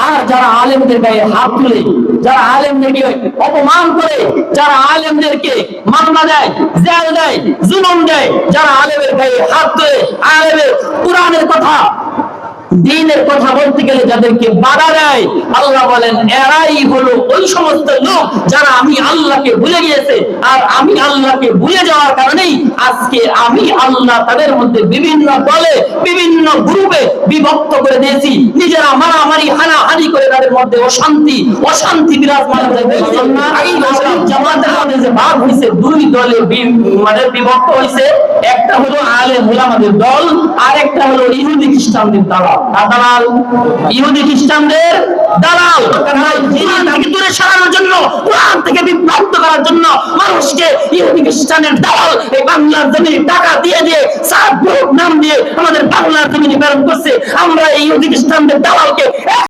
আর যারা আলেমদের গায়ে হাত তুলে, যারা আলেমদেরকে অপমান করে, যারা আলেমদেরকে মামলা দেয়, জেল দেয়, জুলুম দেয়, যারা আলেমের গায়ে হাত তুলে আলেমের কোরআনের কথা, দ্বীনের কথা বলতে গেলে যাদেরকে বাধা দেয়, আল্লাহ বলেন এরাই হলো ওই সমস্ত লোক যারা আমি আল্লাহকে ভুলে গিয়েছে। আর আমি আল্লাহকে ভুলে যাওয়ার কারণেই আজকে আমি আল্লাহ তাদের মধ্যে বিভিন্ন দলে, বিভিন্ন গ্রুপে বিভক্ত করে দিয়েছি। নিজেরা মারামারি হানাহানি করে তাদের মধ্যে অশান্তি বিরাজমান হয়ে গেছে। জামাতের মধ্যে যে ভাগ হয়েছে, দুই দলে মানে বিভক্ত হয়েছে। একটা হলো আলেম ওলামাদের দল, আর একটা হলো ইহুদি খ্রিস্টানদের দালাল। দালাল ইহুদি খ্রিস্টানদের দালাল, থেকে দূরে সরানোর জন্য, কোরআন থেকে বিভ্রান্ত করার জন্য মানুষকে ইহুদি খ্রিস্টানের দালাল এই বাংলার জমিনে টাকা দিয়ে দিয়ে সাত নাম দিয়ে আমাদের বাংলার জমিনে প্রেরণ করছে। আমরা এই ইহুদি খ্রিস্টানদের দালালকে